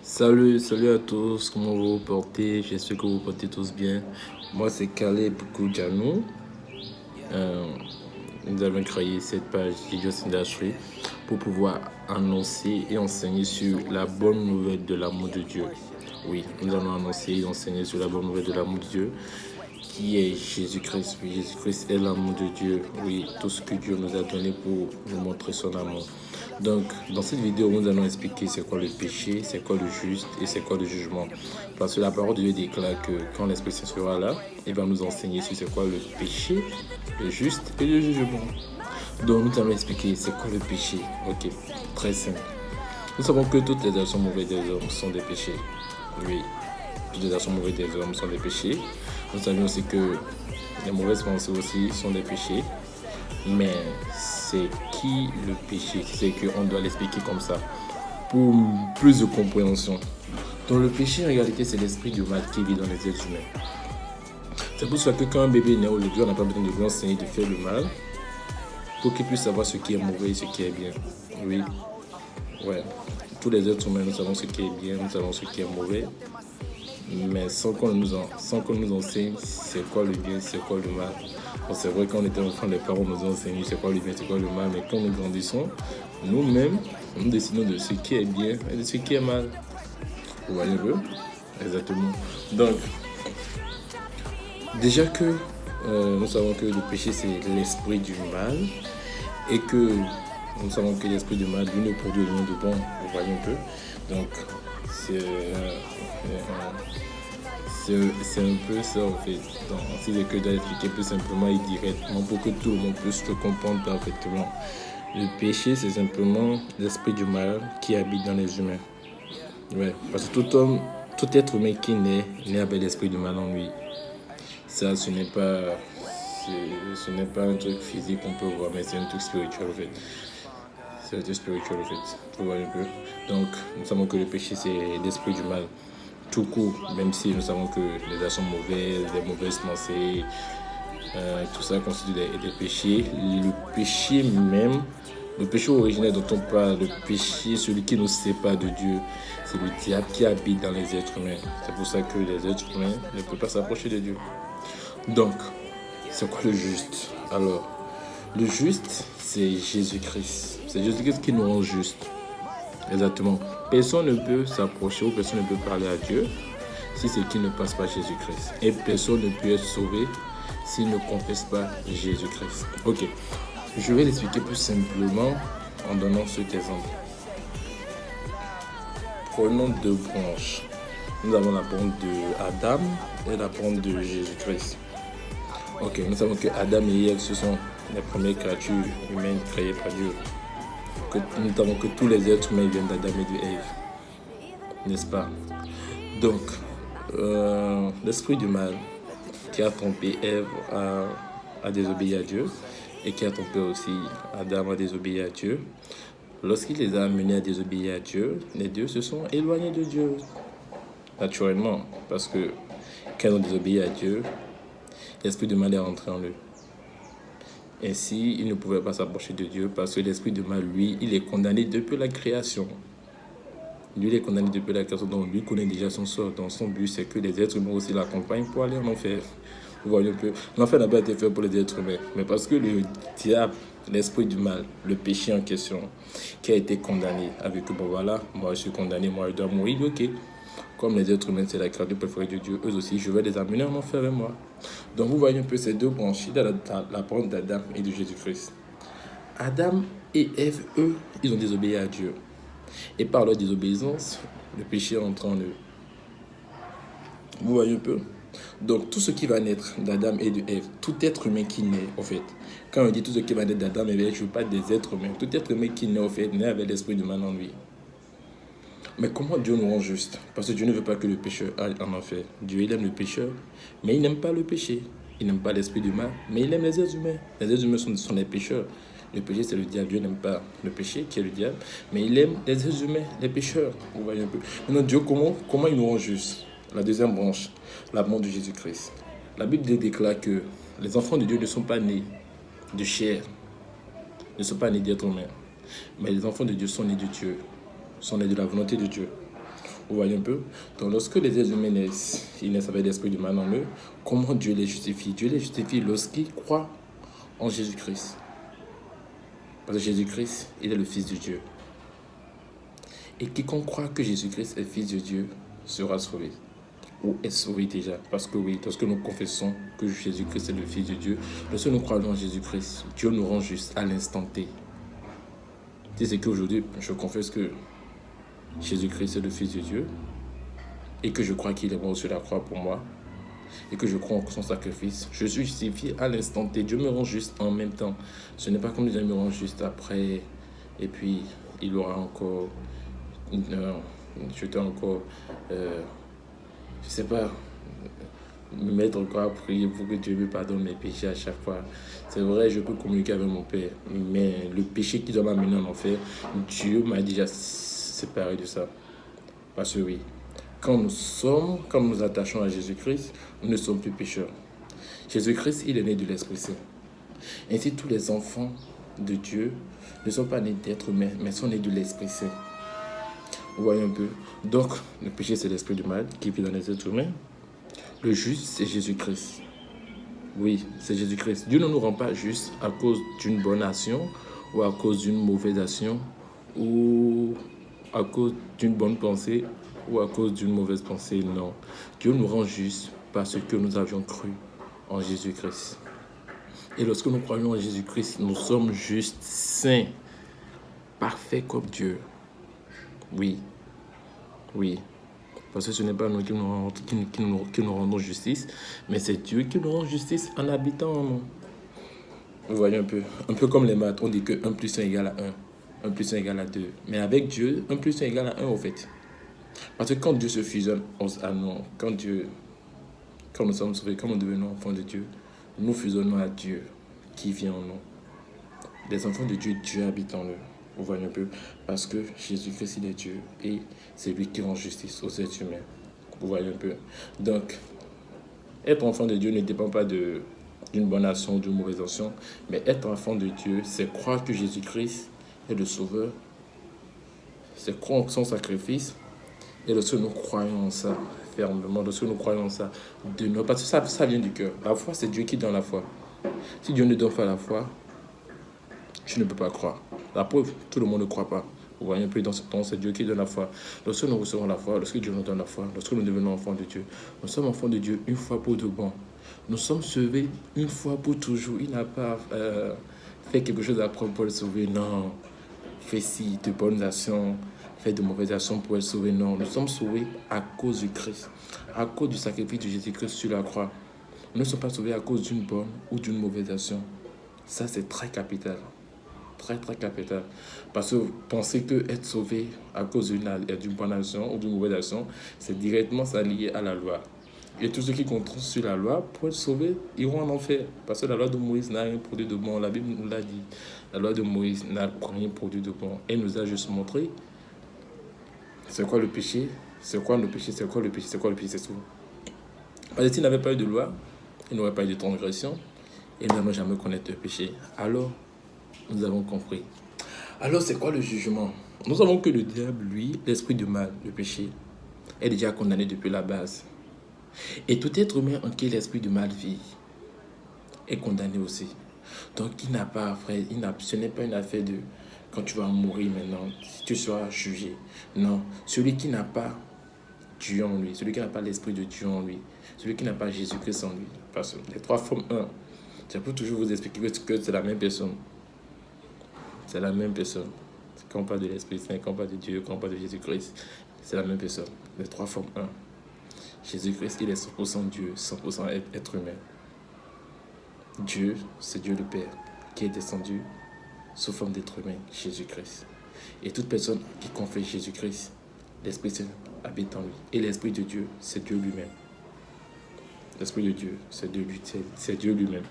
Salut à tous, comment vous vous portez? J'espère que vous vous portez tous bien. Moi, c'est Caleb Koudjanou. Euh, nous avons créé cette page Just Industry pour pouvoir annoncer et enseigner sur la bonne nouvelle de l'amour de Dieu. Oui, nous allons annoncer et enseigner sur la bonne nouvelle de l'amour de Dieu, qui est Jésus-Christ. Oui, Jésus-Christ est l'amour de Dieu. Oui, tout ce que Dieu nous a donné pour nous montrer son amour. Donc, dans cette vidéo, nous allons expliquer c'est quoi le péché, c'est quoi le juste et c'est quoi le jugement. Parce que la parole de Dieu déclare que quand l'Esprit Saint sera là, il va nous enseigner sur c'est quoi le péché, le juste et le jugement. Donc, nous allons expliquer c'est quoi le péché. Ok, très simple. Nous savons que toutes les actions mauvaises des hommes sont des péchés. Oui, toutes les actions mauvaises des hommes sont des péchés. Nous savons aussi que les mauvaises pensées aussi sont des péchés. Mais c'est qui le péché? C'est qu'on doit l'expliquer comme ça pour plus de compréhension. Donc le péché en réalité c'est l'esprit du mal qui vit dans les êtres humains. C'est pour ça que quand un bébé naît aujourd'hui, on n'a pas besoin de lui enseigner de faire le mal pour qu'il puisse savoir ce qui est mauvais et ce qui est bien. Oui, ouais. Tous les êtres humains, nous savons ce qui est bien, nous savons ce qui est mauvais. Mais sans qu'on nous enseigne c'est quoi le bien, c'est quoi le mal. Bon, c'est vrai qu'on était enfant, les parents nous ont enseigné c'est quoi le bien, c'est quoi le mal. Mais quand nous grandissons, nous-mêmes, nous décidons de ce qui est bien et de ce qui est mal. Vous voyez un peu? Exactement. Donc, déjà que nous savons que le péché c'est l'esprit du mal et que nous savons que l'esprit du mal lui ne produit rien de bon. Vous voyez un peu? Donc, c'est un peu ça en fait. Donc, si c'est que d'expliquer plus simplement et directement pour que tout le monde puisse le comprendre parfaitement. Le péché, c'est simplement l'esprit du mal qui habite dans les humains. Ouais, parce que tout être humain qui naît avec l'esprit du mal en lui. Ça, ce n'est pas un truc physique qu'on peut voir, mais c'est un truc spirituel en fait. C'est un truc spirituel en fait. Vous voyez un peu. Donc, nous savons que le péché, c'est l'esprit du mal. Tout court, même si nous savons que les actions mauvaises, les mauvaises pensées, tout ça constitue des péchés. Le péché même, le péché originel dont on parle, le péché, celui qui nous sépare de Dieu, c'est le diable qui habite dans les êtres humains. C'est pour ça que les êtres humains ne peuvent pas s'approcher de Dieu. Donc, c'est quoi le juste? Alors, le juste, c'est Jésus-Christ. C'est Jésus-Christ qui nous rend juste. Exactement. Personne ne peut s'approcher ou personne ne peut parler à Dieu si c'est qui ne passe pas Jésus-Christ. Et personne ne peut être sauvé s'il ne confesse pas Jésus-Christ. Ok. Je vais l'expliquer plus simplement en donnant cet exemple. Prenons deux branches. Nous avons la branche de Adam et la branche de Jésus-Christ. Ok, nous savons que Adam et Ève, ce sont les premières créatures humaines créées par Dieu. Nous savons que tous les êtres humains viennent d'Adam et de Ève. N'est-ce pas? Donc, l'esprit du mal qui a trompé Ève à désobéir à Dieu et qui a trompé aussi Adam à désobéir à Dieu, lorsqu'il les a amenés à désobéir à Dieu, les deux se sont éloignés de Dieu. Naturellement, parce que quand ils ont désobéi à Dieu, l'esprit du mal est rentré en eux. Ainsi, ils ne pouvaient pas s'approcher de Dieu parce que l'esprit du mal, lui, il est condamné depuis la création. Lui, il est condamné depuis la création, donc lui connaît déjà son sort. Donc son but, c'est que les êtres humains aussi l'accompagnent pour aller en enfer. Vous voyez un peu. L'enfer n'a pas été fait pour les êtres humains, mais parce que le diable, l'esprit du mal, le péché en question, qui a été condamné, avec que bon voilà, moi je suis condamné, moi je dois mourir, ok. Comme les êtres humains, c'est la créature préférée de Dieu, eux aussi, je vais les amener en enfer avec moi. Donc vous voyez un peu ces deux branches, dans la branche d'Adam et de Jésus-Christ. Adam et Ève, eux, ils ont désobéi à Dieu. Et par leur désobéissance, le péché entre en eux. Vous voyez un peu? Donc, tout ce qui va naître d'Adam et de Ève, tout être humain qui naît, en fait, quand on dit tout ce qui va naître d'Adam et Ève, je ne veux pas des êtres humains. Tout être humain qui naît, en fait, naît avec l'esprit du mal en lui. Mais comment Dieu nous rend juste? Parce que Dieu ne veut pas que le pécheur aille en enfer. Dieu, il aime le pécheur, mais il n'aime pas le péché. Il n'aime pas l'esprit du mal, mais il aime les êtres humains. Les êtres humains sont les pécheurs. Le péché, c'est le diable. Dieu n'aime pas le péché, qui est le diable, mais il aime les êtres humains, les pécheurs. Vous voyez un peu. Maintenant, Dieu, comment il nous rend juste? La deuxième branche, la branche de Jésus-Christ. La Bible déclare que les enfants de Dieu ne sont pas nés de chair, ne sont pas nés d'êtres humains, mais les enfants de Dieu sont nés de Dieu, sont nés de la volonté de Dieu. Vous voyez un peu? Donc, lorsque les êtres humains naissent, ils naissent avec l'esprit du mal en eux, comment Dieu les justifie? Dieu les justifie lorsqu'ils croient en Jésus-Christ. Parce que Jésus-Christ, il est le Fils de Dieu. Et quiconque croit que Jésus-Christ est Fils de Dieu sera sauvé. Ou est sauvé déjà. Parce que oui, lorsque nous confessons que Jésus-Christ est le Fils de Dieu, lorsque nous croyons en Jésus-Christ, Dieu nous rend juste à l'instant T. C'est qu'aujourd'hui, je confesse que Jésus-Christ est le Fils de Dieu et que je crois qu'il est mort sur la croix pour moi et que je crois en son sacrifice. Je suis justifié à l'instant T. Dieu me rend juste en même temps. Ce n'est pas comme Dieu me rend juste après et puis il aura encore je dois encore je sais pas me mettre encore à prier pour que Dieu me pardonne mes péchés à chaque fois. C'est vrai, je peux communiquer avec mon Père, mais le péché qui doit m'amener en enfer, Dieu m'a déjà séparé de ça. Parce que oui, quand nous nous attachons à Jésus-Christ, nous ne sommes plus pécheurs. Jésus-Christ, il est né de l'Esprit Saint. Ainsi, tous les enfants de Dieu ne sont pas nés d'être humains, mais sont nés de l'Esprit Saint. Vous voyez un peu? Donc, le péché, c'est l'esprit du mal qui vit dans les êtres humains. Le juste, c'est Jésus-Christ. Oui, c'est Jésus-Christ. Dieu ne nous rend pas juste à cause d'une bonne action ou à cause d'une mauvaise action ou à cause d'une bonne pensée ou à cause d'une mauvaise pensée. Non. Dieu nous rend juste parce que nous avions cru en Jésus-Christ. Et lorsque nous croyons en Jésus-Christ, nous sommes juste saints, parfaits comme Dieu. Oui. Oui. Parce que ce n'est pas nous qui nous rendons justice, mais c'est Dieu qui nous rend justice en habitant en nous. Vous voyez un peu comme les maths, on dit que 1 plus 1 égale à 1, 1 plus 1 égale à 2. Mais avec Dieu, 1 plus 1 égale à 1 au fait. Parce que quand Dieu se fusionne à nous, quand nous sommes sauvés, quand nous devenons enfants de Dieu, nous fusionnons à Dieu qui vient en nous. Les enfants de Dieu, Dieu habite en eux. Vous voyez un peu? Parce que Jésus-Christ, il est Dieu et c'est lui qui rend justice aux êtres humains. Vous voyez un peu? Donc, être enfant de Dieu ne dépend pas d'une bonne action ou d'une mauvaise action, mais être enfant de Dieu, c'est croire que Jésus-Christ est le Sauveur, c'est croire en son sacrifice, et lorsque nous croyons en ça fermement, lorsque nous croyons en ça, parce que ça vient du cœur. La foi, c'est Dieu qui donne la foi. Si Dieu ne donne pas la foi, tu ne peux pas croire. La preuve, tout le monde ne croit pas. Vous voyez un peu dans ce temps, c'est Dieu qui donne la foi. Lorsque nous recevons la foi, lorsque Dieu nous donne la foi, lorsque nous devenons enfants de Dieu, nous sommes enfants de Dieu une fois pour de bon. Nous sommes sauvés une fois pour toujours. Il n'a pas fait quelque chose après pour le sauver. Non. Fais ci, de bonnes actions, fais de mauvaises actions pour le sauver. Non. Nous sommes sauvés à cause du Christ, à cause du sacrifice de Jésus-Christ sur la croix. Nous ne sommes pas sauvés à cause d'une bonne ou d'une mauvaise action. Ça, c'est très capital. Très, très capital. Parce que penser que être sauvé à cause d'une bonne action ou d'une mauvaise action, c'est directement ça lié à la loi. Et tous ceux qui comptent sur la loi, pour être sauvés, iront en enfer. Parce que la loi de Moïse n'a rien produit de bon. La Bible nous l'a dit. La loi de Moïse n'a rien produit de bon. Elle nous a juste montré c'est quoi le péché, c'est quoi le péché, c'est quoi le péché, c'est quoi le péché, c'est tout. Parce que s'il n'avait pas eu de loi, il n'aurait pas eu de transgression, et nous n'allons jamais connaître le péché. Alors, nous avons compris. Alors, c'est quoi le jugement? Nous savons que le diable, lui, l'esprit du mal, le péché, est déjà condamné depuis la base. Et tout être humain en qui l'esprit du mal vit est condamné aussi. Donc, il n'a pas, frère, ce n'est pas une affaire de quand tu vas mourir maintenant, tu seras jugé. Non, celui qui n'a pas Dieu en lui, celui qui n'a pas l'esprit de Dieu en lui, celui qui n'a pas Jésus-Christ en lui. Parce que les trois formes 1, je peux toujours vous expliquer que c'est la même personne. C'est la même personne. Quand on parle de l'Esprit Saint, quand on parle de Dieu, quand on parle de Jésus-Christ, c'est la même personne. Les trois formes 1. Jésus-Christ, il est 100% Dieu, 100% être humain. Dieu, c'est Dieu le Père, qui est descendu sous forme d'être humain, Jésus-Christ. Et toute personne qui confesse Jésus-Christ, l'Esprit Saint habite en lui. Et l'Esprit de Dieu, c'est Dieu lui-même. L'Esprit de Dieu, c'est Dieu lui-même.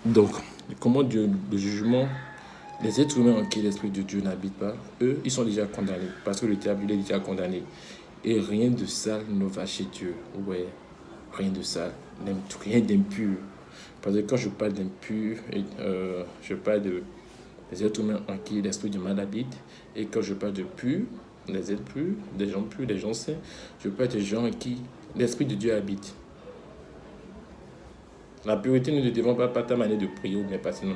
Donc, comment Dieu, le jugement, les êtres humains en qui l'Esprit de Dieu n'habite pas, eux, ils sont déjà condamnés. Parce que le diable, il est déjà condamné. Et rien de sale ne va chez Dieu. Ouais, rien de sale, rien d'impur. Parce que quand je parle d'impur, je parle des êtres humains en qui l'esprit du mal habite. Et quand je parle de pur, des êtres purs, des gens saints. Je peux être des gens en qui l'Esprit de Dieu habite. La pureté ne dépend pas de ta manière de prier ou bien passer non.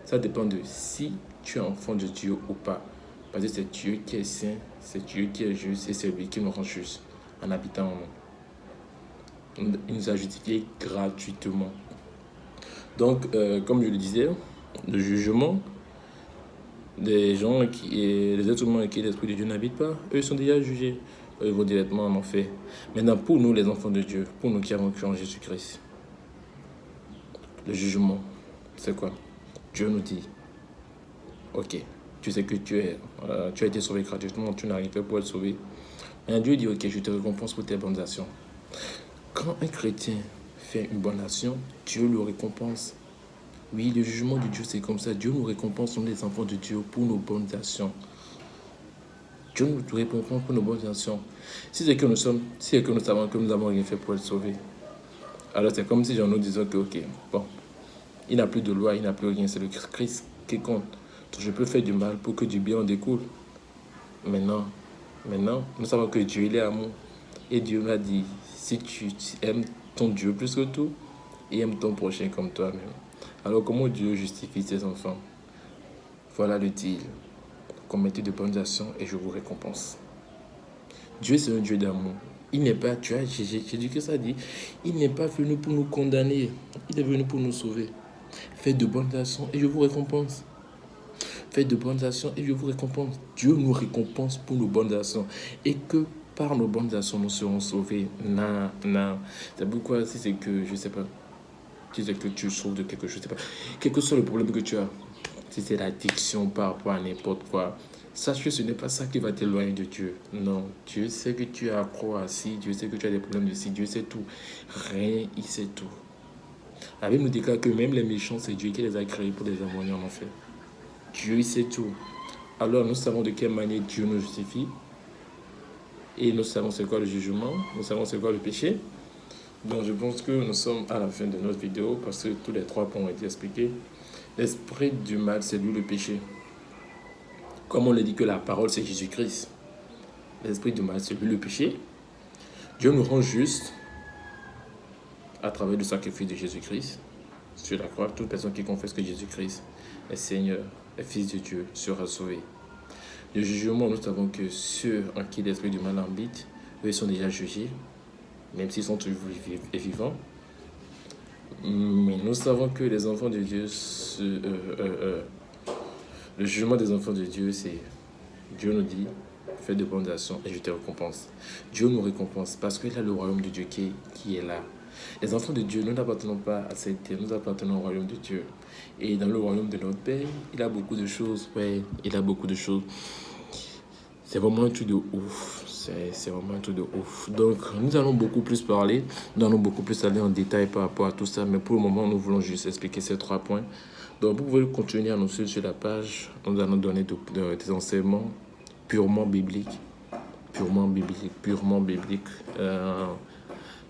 Ça dépend de si tu es enfant de Dieu ou pas. Parce que c'est Dieu qui est saint, c'est Dieu qui est juste et c'est lui qui nous rend juste en habitant en nous. Il nous a justifiés gratuitement. Donc, comme je le disais, le jugement des gens les êtres humains qui l'Esprit de Dieu n'habite pas, eux sont déjà jugés. Eux vont directement en enfer. Maintenant, pour nous, les enfants de Dieu, pour nous qui avons cru en Jésus-Christ, le jugement, c'est quoi? Dieu nous dit, ok, tu sais que tu as été sauvé gratuitement, tu n'arrives pas pour être sauvé. Mais Dieu dit, ok, je te récompense pour tes bonnes actions. Quand un chrétien fait une bonne action, Dieu le récompense. Oui, le jugement de Dieu, c'est comme ça. Dieu nous récompense, nous les enfants de Dieu, pour nos bonnes actions. Dieu nous récompense pour nos bonnes actions. Si c'est que nous savons que nous n'avons rien fait pour être sauvés, alors c'est comme si nous disons que, ok, bon, il n'a plus de loi, il n'a plus rien, c'est le Christ qui compte. Donc je peux faire du mal pour que du bien en découle. Maintenant, nous savons que Dieu, il est amour. Et Dieu m'a dit, si tu aimes ton Dieu plus que tout, et aime ton prochain comme toi-même. Alors comment Dieu justifie ses enfants? Voilà le deal. Commettez de bonnes actions et je vous récompense. Dieu, c'est un Dieu d'amour. Il n'est pas, Jésus-Christ a dit, il n'est pas venu pour nous condamner, il est venu pour nous sauver. Faites de bonnes actions et je vous récompense. Faites de bonnes actions et je vous récompense. Dieu nous récompense pour nos bonnes actions. Et que par nos bonnes actions, nous serons sauvés. Non. C'est pourquoi, si c'est que, je ne sais pas, si c'est que tu souffres de quelque chose, je ne sais pas, quel que soit le problème que tu as, si c'est l'addiction par rapport à n'importe quoi, sache que ce n'est pas ça qui va t'éloigner de Dieu. Non, Dieu sait que tu es accro à ci, Dieu sait que tu as des problèmes de ci, Dieu sait tout. Rien, il sait tout. La Bible nous déclare que même les méchants, c'est Dieu qui les a créés pour les envoyer en enfer. Dieu, il sait tout. Alors, nous savons de quelle manière Dieu nous justifie. Et nous savons c'est quoi le jugement. Nous savons c'est quoi le péché. Donc, je pense que nous sommes à la fin de notre vidéo parce que tous les 3 points ont été expliqués. L'esprit du mal, c'est lui le péché. Comme on le dit que la parole, c'est Jésus-Christ. L'esprit du mal, c'est lui le péché. Dieu nous rend juste à travers le sacrifice de Jésus-Christ. Sur la croix, toute personne qui confesse que Jésus-Christ est Seigneur, est Fils de Dieu, sera sauvé. Le jugement, nous savons que ceux en qui l'esprit du mal habite, eux sont déjà jugés, même s'ils sont toujours vivants. Mais nous savons que les enfants de Dieu, le jugement des enfants de Dieu, c'est Dieu nous dit, fais de bonnes actions et je te récompense. Dieu nous récompense parce qu'il y a le royaume de Dieu qui est là. Les enfants de Dieu, nous n'appartenons pas à cette terre, nous appartenons au royaume de Dieu. Et dans le royaume de notre Père, il a beaucoup de choses, ouais, il a beaucoup de choses. C'est vraiment un truc de ouf, c'est vraiment un truc de ouf. Donc, nous allons beaucoup plus parler, nous allons beaucoup plus aller en détail par rapport à tout ça, mais pour le moment, nous voulons juste expliquer ces 3 points. Donc, vous pouvez continuer à nous suivre sur la page, nous allons donner des enseignements purement bibliques,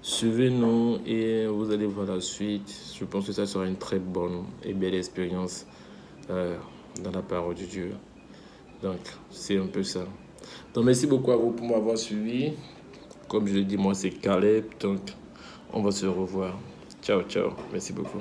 suivez-nous et vous allez voir la suite. Je pense que ça sera une très bonne et belle expérience dans la parole de Dieu. Donc, c'est un peu ça. Donc, merci beaucoup à vous pour m'avoir suivi. Comme je l'ai dit, moi, c'est Caleb. Donc, on va se revoir. Ciao, ciao. Merci beaucoup.